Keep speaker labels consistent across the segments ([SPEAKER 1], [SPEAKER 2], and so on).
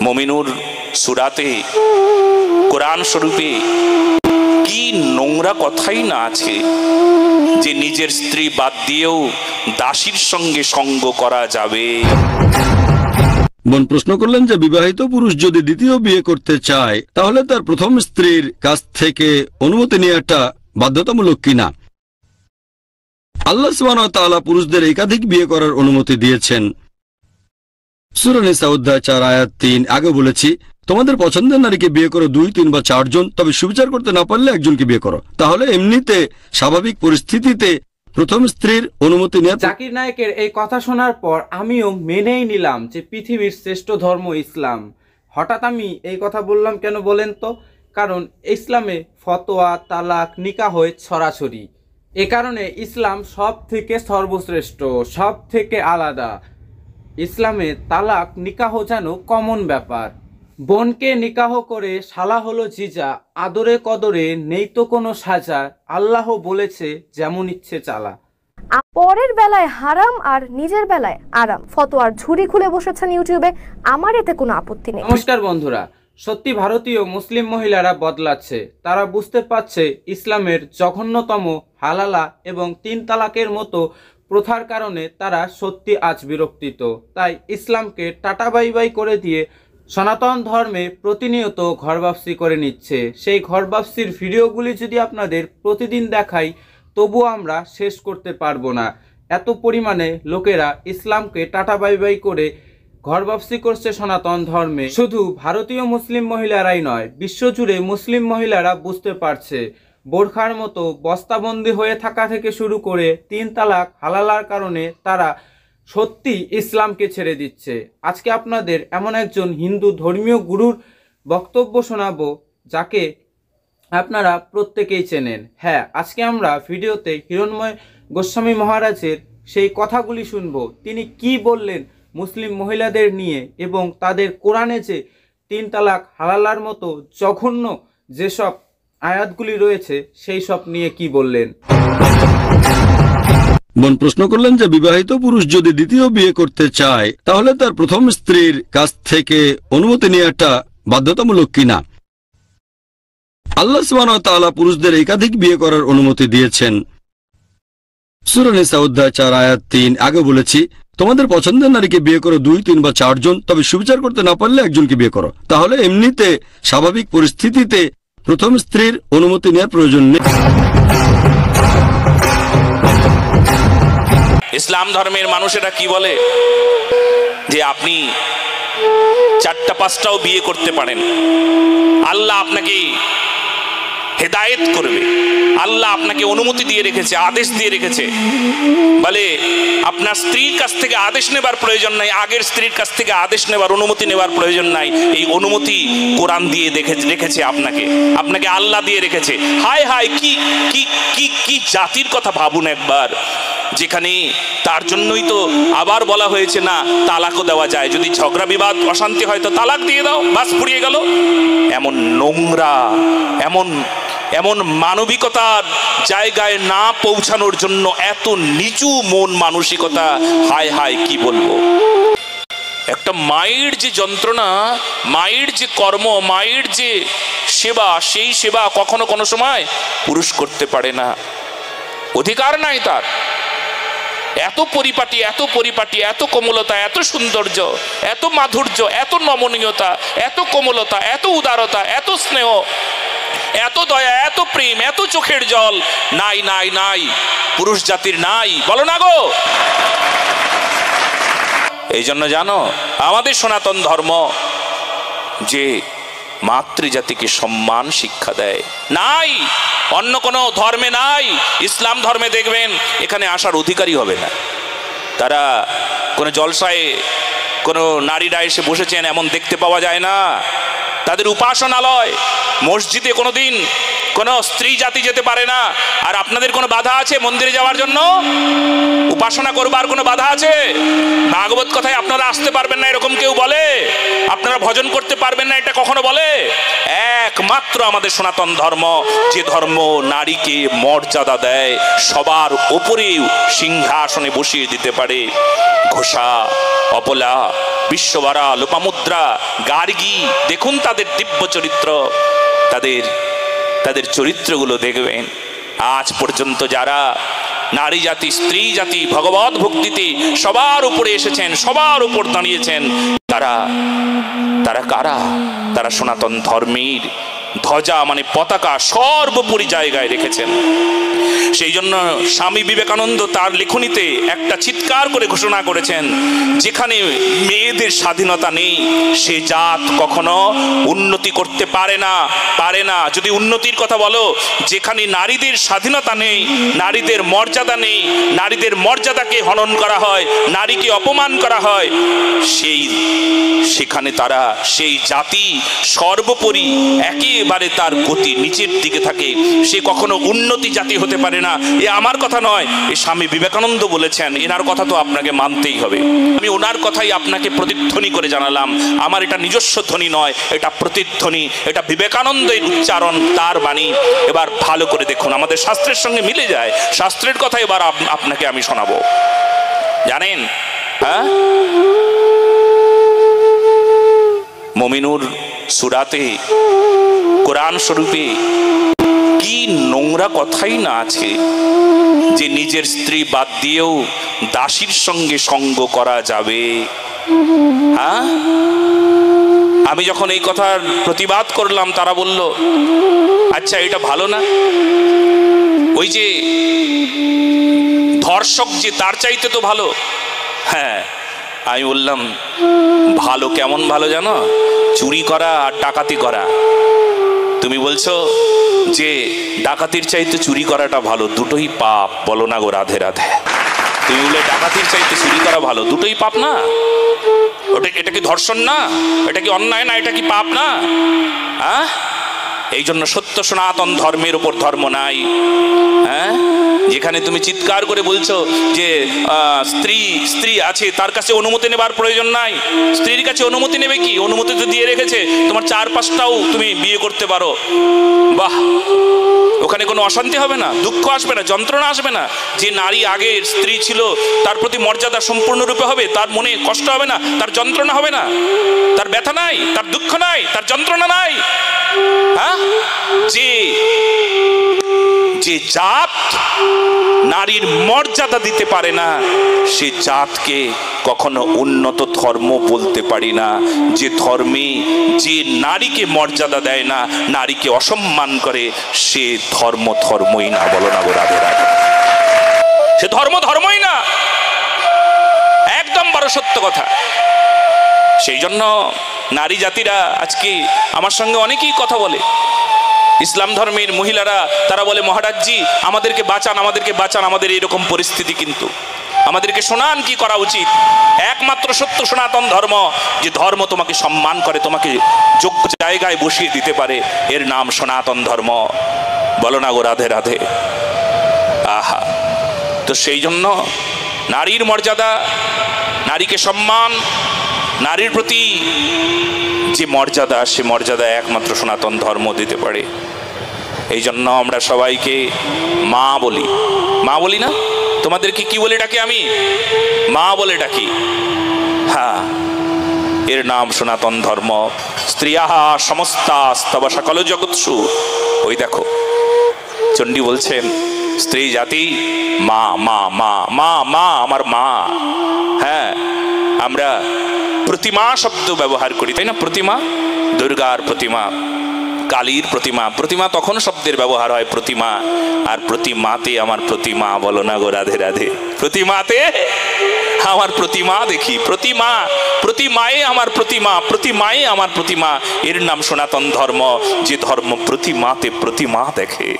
[SPEAKER 1] মুমিনুর সূরাতে কোরআন শরীফে কি নোংরা কথাই না আছে যে নিজের স্ত্রী বাদ দিয়েও দাসীর সঙ্গে সঙ্গ করা যাবে।
[SPEAKER 2] বোন প্রশ্ন করলেন যে বিবাহিত পুরুষ যদি দ্বিতীয় বিয়ে করতে চায় তাহলে তার প্রথম স্ত্রীর কাছ থেকে অনুমতি নেওয়াটা বাধ্যতামূলক কিনা। আল্লাহ সুবহানাহু ওয়া তাআলা পুরুষদের একাধিক বিয়ে করার অনুমতি দিয়েছেন। সূরা নিসা অধ্যায় 4 আয়াত 3 আগে বলেছি, তোমাদের পছন্দের নারীকে বিয়ে করো 2, 3 বা 4 জন, তবে সুবিচার করতে না পারলে একজনকে বিয়ে করো। তাহলে এমনিতে স্বাভাবিক পরিস্থিতিতে প্রথম স্ত্রীর অনুমতি নেওয়া।
[SPEAKER 3] জাকির নায়েকের এই কথা শোনার পর আমিও মেনেই নিলাম যে পৃথিবীর শ্রেষ্ঠ ধর্ম ইসলাম। হঠাৎ আমি এই কথা বললাম কেন বলেন তো? কারণ ইসলামে ফতোয়া, তালাক, নিকাহ ছড়াছড়ি। এ কারণে ইসলাম সব থেকে সর্বশ্রেষ্ঠ, সব থেকে আলাদা। ইসলামে তালাক, নিকাহ যেন কমন ব্যাপার। বোনকে নিকাহ করে শালা হলো জিজা, আদরে কদরে নেই তো কোনো সাজা, আল্লাহ বলেছে যেমন ইচ্ছে চালা।
[SPEAKER 4] পরের বেলায় হারাম আর নিজের বেলায় আরাম, ফতোয়ার ঝুড়ি খুলে বসেছেন ইউটিউবে। আমার এতে কোনো আপত্তি নেই।
[SPEAKER 3] নমস্কার বন্ধুরা, সত্যি ভারতীয় মুসলিম মহিলারা বদলাচ্ছে। তারা বুঝতে পারছে ইসলামের জঘন্যতম হালালা এবং 3 তালাকের মতো প্রথার কারণে তারা সত্যি আজ বিরক্তিত। তাই ইসলামকে টাটা বাই বাই করে দিয়ে সনাতন ধর্মে প্রতিনিয়ত ঘরবাপসি করে নিচ্ছে। সেই ঘরবাপসির ভিডিওগুলি যদি আপনাদের প্রতিদিন দেখাই তবুও আমরা শেষ করতে পারবো না। এত পরিমাণে লোকেরা ইসলামকে টাটা বাই বাই করে ঘরবাপসি করছে সনাতন ধর্মে। শুধু ভারতীয় মুসলিম মহিলারাই নয়, বিশ্বজুড়ে মুসলিম মহিলারা বুঝতে পারছে বোরখার মতো বস্তাবন্দি হয়ে থাকা থেকে শুরু করে 3 তালাক হালালার কারণে তারা সত্যি ইসলামকে ছেড়ে দিচ্ছে। আজকে আপনাদের এমন একজন হিন্দু ধর্মীয় গুরুর বক্তব্য শোনাবো যাকে আপনারা প্রত্যেকেই চেনেন। হ্যাঁ, আজকে আমরা ভিডিওতে হিরণ্ময় গোস্বামী মহারাজের সেই কথাগুলি শুনবো। তিনি কি বললেন মুসলিম মহিলাদের নিয়ে এবং তাদের কোরআনে যে 3 তালাক হালালার মতো জঘন্য যেসব আয়াতগুলি রয়েছে সেই সব নিয়ে কি বললেন।
[SPEAKER 2] বোন প্রশ্ন করলেন যে বিবাহিত পুরুষ যদি দ্বিতীয় বিয়ে করতে চায় তাহলে তার প্রথম স্ত্রীর কাছ থেকে অনুমতি নেওয়াটা বাধ্যতামূলক কিনা। আল্লাহ সুবহানাহু ওয়া তাআলা পুরুষদের একাধিক বিয়ে করার অনুমতি দিয়েছেন। সূরা নিসা অধ্যায় 4 আয়াত 3 আগে বলেছি, তোমাদের পছন্দের নারীকে বিয়ে করো 2, 3 বা 4 জন, তবে সুবিচার করতে না পারলে একজনকে বিয়ে করো। তাহলে এমনিতে স্বাভাবিক পরিস্থিতিতে প্রথম স্ত্রীর অনুমতি নেওয়ার প্রয়োজন নেই।
[SPEAKER 1] ইসলাম ধর্মের মানুষেরা কি বলে যে আপনি 4টা 5টাও বিয়ে করতে পারেন, আল্লাহ আপনাকে হেদায়েত করবে, আল্লাহ আপনাকে অনুমতি দিয়ে রেখেছে, আদেশ দিয়ে রেখেছে। বলে আপনার স্ত্রীর কাছ থেকে আদেশ নেবার প্রয়োজন নাই, আগের স্ত্রীর কাছ থেকে আদেশ নেবার অনুমতি নেবার প্রয়োজন নাই। এই অনুমতি কোরআন দিয়ে রেখেছে আপনাকে, আপনাকে আল্লাহ দিয়ে রেখেছে। হায় হায়, কি কি কি কি জাতির কথা ভাবুন একবার, যেখানে তার জন্যই তো আবার বলা হয়েছে না তালাকও দেওয়া যায়, যদি ঝগড়া বিবাদ অশান্তি হয় তো তালাক দিয়ে দাও, বাস ফুরিয়ে গেল। এমন নোংরা, এমন এমন মানবিকতার জায়গায় না পৌঁছানোর জন্য এত নিচু মন মানসিকতা, হায় হায় কি বলবো। একটা মায়ের যে যন্ত্রণা, মায়ের যে কর্ম, মায়ের যে সেবা, সেই সেবা কখনো কোনো সময় পুরুষ করতে পারে না, অধিকার নাই তার। এত পরিপাটি, এত পরিপাটি, এত কোমলতা, এত সৌন্দর্য, এত মাধুর্য, এত নমনীয়তা, এত কোমলতা, এত উদারতা, এত স্নেহ, এত দয়া, এত প্রেম, এত চোখের জল নাই নাই নাই, পুরুষ জাতির নাই, বলো না গো। এই জন্য জানো আমাদের সনাতন ধর্ম যে মাতৃজাতিকে সম্মান শিক্ষা দেয়, নাই অন্য কোনো ধর্মে নাই। ইসলাম ধর্মে দেখবেন এখানে আসার অধিকারী হবে না। তারা কোনো জলসায় কোনো নারীরা এসে বসেছেন এমন দেখতে পাওয়া যায় না। তাদের উপাসনালয়, মসজিদে কোনোদিন কোনো স্ত্রী জাতি যেতে পারে না। আর আপনাদের কোনো বাধা আছে মন্দিরে যাওয়ার জন্য? উপাসনা করবার কোনো বাধা আছে? ভাগবত কথায় আপনারা আসতে পারবেন না এরকম কেউ বলে? আপনারা আপনারা ভজন করতে পারবেন না এটা কখনো বলে? একমাত্র আমাদের সনাতন ধর্ম, যে ধর্ম নারীকে মর্যাদা দেয়, সবার উপরে সিংহাসনে বসিয়ে দিতে পারে। ঘোষা, অবলা, বিশ্বভারা, লোপামুদ্রা, গার্গী, দেখুন তাদের দিব্য চরিত্র, তাদের চরিত্রগুলো দেখবেন। আজ পর্যন্ত যারা নারী জাতি, স্ত্রী জাতি ভগবত ভক্তিতে সবার উপরে এসেছেন, সবার উপর দাঁড়িয়েছেন, তারা কারা? তারা সনাতন ধর্মের ধ্বজা মানে পতাকা সর্বোপরি জায়গায় রেখেছেন। সেই জন্য স্বামী বিবেকানন্দ তার লেখনীতে একটা চিৎকার করে ঘোষণা করেছেন, যেখানে মেয়েদের স্বাধীনতা নেই সে জাত কখনো উন্নতি করতে পারে না। যদি উন্নতির কথা বলো, যেখানে নারীদের স্বাধীনতা নেই, নারীদের মর্যাদা নেই, নারীদের মর্যাদাকে হনন করা হয়, নারীকে অপমান করা হয়, সেখানে তারা সেই জাতি সর্বোপরি একেবারে তার গতি নিচের দিকে থাকে, সে কখনো উন্নতি জাতি হতে পারে না। এ আমার কথা নয়, এ স্বামী বিবেকানন্দ বলেছেন, এনার কথা তো আপনাকে মানতেই হবে। আমি ওনার কথাই আপনাকে প্রতিধ্বনি করে জানালাম। আমার এটা নিজস্ব ধ্বনি নয়, এটা প্রতিধ্বনি, এটা বিবেকানন্দের উচ্চারণ, তার বাণী। এবার ভালো করে দেখুন, আমাদের শাস্ত্রের সঙ্গে মিলে যায়। শাস্ত্রের কথা এবার আপনাকে আমি শোনাবো। জানেন, হ্যাঁ, মুমিনুর সূরাতে, কোরআন শরীফে কি নোংরা কথাই না আছে, যে নিজের স্ত্রী বাদ দিয়েও দাসীর সঙ্গে সঙ্গ করা যাবে। হ্যাঁ, আমি যখন এই কথার প্রতিবাদ করলাম, তারা বলল আচ্ছা এটা ভালো না, ওই যে ধর্ষক যে তার চাইতে তো ভালো। হ্যাঁ, আমি বললাম ভালো কেমন ভালো জানো? চুরি করা আর ডাকাতি করা। তুমি বলছো যে ডাকাতির চাইতে চুরি করাটা ভালো, দুটোই পাপ। বলো না গো রাধে রাধে। তুমি বলে ডাকাতির চাইতে চুরি করা ভালো, দুটোই পাপ না? এটা কি ধর্ষণ না? এটা কি অন্যায় না? এটা কি পাপ না? হ্যাঁ, এই জন্য সত্য সনাতন ধর্মের উপর ধর্ম নাই। হ্যাঁ, যেখানে তুমি চিৎকার করে বলছো যে স্ত্রী আছে, তার কাছে অনুমতি নেবার প্রয়োজন নাই। স্ত্রীর কাছে অনুমতি নেবে কি? অনুমতি তো দিয়ে রেখেছে, তোমার 4-5টাও তুমি বিয়ে করতে পারো। বাহ, ওখানে কোনো অশান্তি হবে না, দুঃখ আসবে না, যন্ত্রণা আসবে না। যে নারী আগে স্ত্রী ছিল তার প্রতি মর্যাদা সম্পূর্ণরূপে হবে, তার মনে কষ্ট হবে না, তার যন্ত্রণা হবে না, তার ব্যথা নাই, তার দুঃখ নাই, তার যন্ত্রণা নাই। হ্যাঁ, যে জাত নারীর মর্যাদা দিতে পারে না, সে জাতকে কখনো উন্নত ধর্ম বলতে পারি না। যে ধর্মে যে নারীকে মর্যাদা দেয় না, নারীকে অসম্মান করে, সে ধর্মই না। বলো না গো রাধে রাধে। সে ধর্মই না, একদম বড় সত্য কথা। সেই জন্য নারী জাতিরা আজকে আমার সঙ্গে অনেকেই কথা বলে, ইসলাম ধর্মের মহিলারা, তারা বলে মহারাজজি আমাদেরকে বাঁচান, আমাদের এরকম পরিস্থিতি, কিন্তু আমাদেরকে শোনান কি করা উচিত। একমাত্র সত্য সনাতন ধর্ম, যে ধর্ম তোমাকে সম্মান করে, তোমাকে যোগ্য জায়গায় বসিয়ে দিতে পারে, এর নাম সনাতন ধর্ম। বলো না গো রাধে রাধে। আহা, তো সেই জন্য নারীর মর্যাদা, নারীকে সম্মান, নারীর প্রতি যে মর্যাদা, সে মর্যাদা একমাত্র সনাতন ধর্ম দিতে পারে। এই জন্য আমরা সবাইকে মা বলি না? তোমাদেরকে কি বলে ডাকি? আমি মা বলে ডাকি। হ্যাঁ, এর নাম সনাতন ধর্ম। স্ত্রিয়াহা সমস্তাস্তব সকল জগৎসু। ওই দেখো চণ্ডী বলছেন, স্ত্রী জাতি মা মা মা মা মা, আমার মা। হ্যাঁ, আমরা প্রতিমা শব্দ ব্যবহার করি, তাই না? প্রতিমা, দুর্গার প্রতিমা, কালীর প্রতিমা। প্রতিমা তখন শব্দের ব্যবহার হয়, প্রতিমা। আর প্রতিমাতে আমার প্রতিমা। বলো না গো রাধে রাধে। প্রতিমাতে আমার প্রতিমা দেখি, প্রতিমায়ে আমার প্রতিমা। এর নাম সনাতন ধর্ম। যে ধর্ম প্রতিমাতে প্রতিমা দেখে,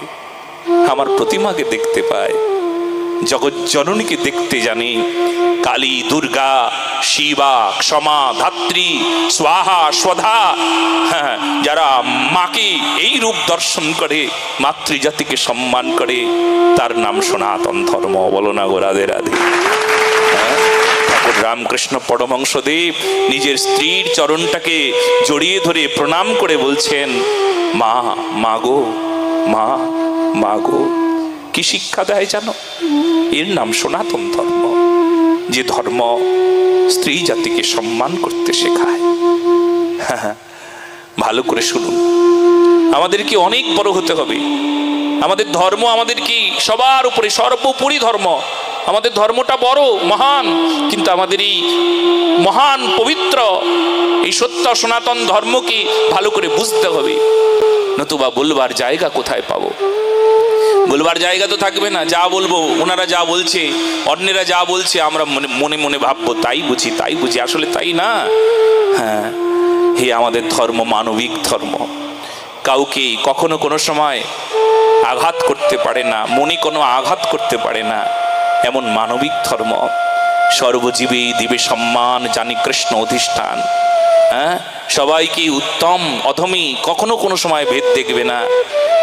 [SPEAKER 1] আমার প্রতিমাকে দেখতে পায়, জগৎ জননীকে দেখতে জানি। কালী, দুর্গা, শিবা, ক্ষমা, ধাত্রী, স্বাহা, স্বধা, যারা মাকে এই রূপ দর্শন করে, মাতৃজাতিকে সম্মান করে, তার নাম সনাতন ধর্ম। বলো না গো রাধে রাধে। রামকৃষ্ণ পরমহংসদেব নিজের স্ত্রীর চরণটাকে জড়িয়ে ধরে প্রণাম করে বলছেন, মা, মা গো, মা, মা গো। কি শিক্ষা দেয় জানো? এর নাম সনাতন ধর্ম, যে ধর্ম স্ত্রী জাতিকে সম্মান করতে শেখায়। ভালো করে শুনুন, আমাদের কি অনেক বড় হতে হবে। আমাদের ধর্ম আমাদের কি সবার উপরে, সর্বোপরি ধর্ম। আমাদের ধর্মটা বড় মহান, কিন্তু আমাদের এই মহান পবিত্র এই সত্য সনাতন ধর্মকে ভালো করে বুঝতে হবে, নতুবা বলবার জায়গা কোথায় পাবো? বলবার জায়গা তো থাকবে না। যা বলবো, ওনারা যা বলছে, অন্যেরা যা বলছে, আমরা মনে মনে ভাববো তাই বুঝি, তাই বুঝি, আসলে তাই না। হ্যাঁ, হে আমাদের ধর্ম মানবিক ধর্ম, কাউকে কখনো কোনো সময় আঘাত করতে পারে না, মনে কোনো আঘাত করতে পারে না, এমন মানবিক ধর্ম। সর্বজীবে দিবে সম্মান, জানি কৃষ্ণ অধিষ্ঠান। হ্যাঁ, সবাইকে উত্তম অধমী কখনো কোনো সময় ভেদ দেখবে না,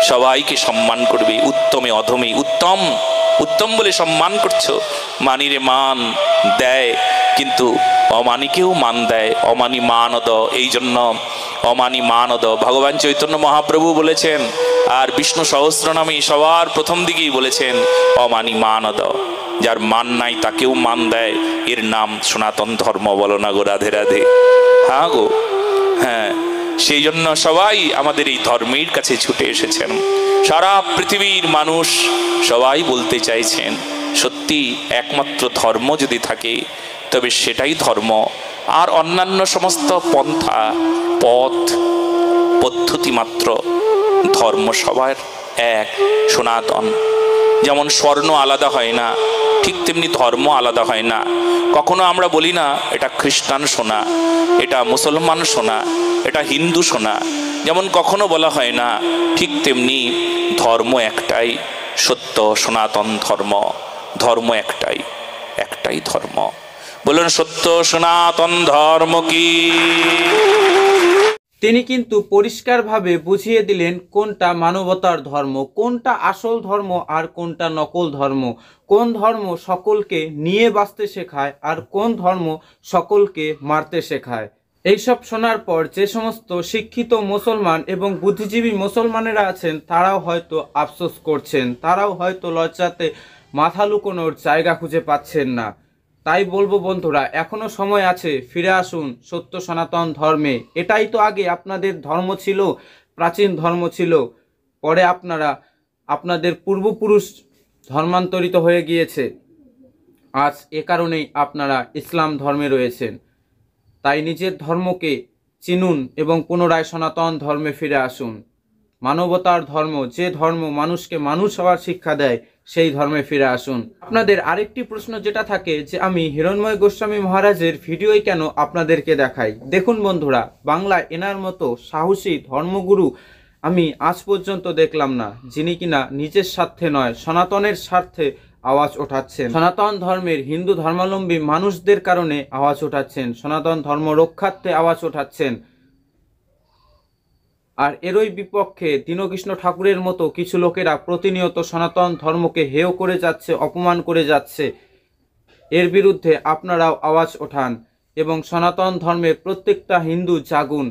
[SPEAKER 1] সবাইকে সম্মান করবে। উত্তমে অধমী, উত্তম উত্তম বলে সম্মান করছো, মানিরে মান দেয়, কিন্তু অমানিকেও মান দেয়। অমানি মানদ, এই জন্য অমানি মানদ ভগবান চৈতন্য মহাপ্রভু বলেছেন, আর বিষ্ণু সহস্রনামে সবার প্রথম দিকেই বলেছেন অমানি মানদ। যার মান নাই তাকেও মান দেয়, এর নাম সনাতন ধর্ম। বলো না গো রাধে রাধে? হ্যাঁ গো, হ্যাঁ। সেই জন্য সবাই আমাদের এই ধর্মের কাছে ছুটে এসেছেন। সারা পৃথিবীর মানুষ সবাই বলতে চাইছেন, সত্যি একমাত্র ধর্ম যদি থাকে তবে সেটাই ধর্ম, আর অন্যান্য সমস্ত পন্থা পথ পদ্ধতি মাত্র। ধর্ম সবার এক, সনাতন। যেমন স্বর্ণ আলাদা হয় না, ঠিক তেমনি ধর্ম আলাদা হয় না। কখনো আমরা বলি না এটা খ্রিস্টান সোনা, এটা মুসলমান সোনা, এটা হিন্দু সোনা। যেমন কখনো বলা হয় না, ঠিক তেমনি ধর্ম একটাই, সত্য সনাতন ধর্ম। ধর্ম একটাই, একটাই ধর্ম। বলুন সত্য সনাতন ধর্ম কি?
[SPEAKER 3] তিনি কিন্তু পরিষ্কারভাবে বুঝিয়ে দিলেন কোনটা মানবতার ধর্ম, কোনটা আসল ধর্ম আর কোনটা নকল ধর্ম, কোন ধর্ম সকলকে নিয়ে বাঁচতে শেখায় আর কোন ধর্ম সকলকে মারতে শেখায়। এইসব শোনার পর যে সমস্ত শিক্ষিত মুসলমান এবং বুদ্ধিজীবী মুসলমানেরা আছেন তারাও হয়তো আফসোস করছেন, তারাও হয়তো লজ্জাতে মাথা লুকোনোর জায়গা খুঁজে পাচ্ছেন না। তাই বলবো বন্ধুরা, এখনো সময় আছে, ফিরে আসুন সত্য সনাতন ধর্মে। এটাই তো আগে আপনাদের ধর্ম ছিল, প্রাচীন ধর্ম ছিল। পরে আপনাদের পূর্বপুরুষ ধর্মান্তরিত হয়ে গিয়েছে, আজ এ কারণেই আপনারা ইসলাম ধর্মে রয়েছেন। তাই নিজের ধর্মকে চিনুন এবং পুনরায় সনাতন ধর্মে ফিরে আসুন। মানবতার ধর্ম, যে ধর্ম মানুষকে মানুষ হওয়ার শিক্ষা দেয়, সেই ধর্মে ফিরে আসুন। আপনাদের আরেকটি প্রশ্ন যেটা থাকে যে আমি হিরণ্ময় গোস্বামী মহারাজের ভিডিওই কেন আপনাদেরকে দেখাই। দেখুন বন্ধুরা, বাংলায় এনার মতো সাহসী ধর্মগুরু আমি আজ পর্যন্ত দেখলাম না, যিনি কিনা নিজের স্বার্থে নয় সনাতনের স্বার্থে আওয়াজ ওঠাচ্ছেন, সনাতন ধর্মের হিন্দু ধর্মাবলম্বী মানুষদের কারণে আওয়াজ ওঠাচ্ছেন, সনাতন ধর্ম রক্ষার্থে আওয়াজ ওঠাচ্ছেন। আর এরই বিপক্ষে দীনকৃষ্ণ ঠাকুরের মতো কিছু লোকেরা প্রতিনিয়ত সনাতন ধর্মকে হেয় করে যাচ্ছে, অপমান করে যাচ্ছে। এর বিরুদ্ধে আপনারাও আওয়াজ ওঠান এবং সনাতন ধর্মের প্রত্যেকটা হিন্দু জাগুন।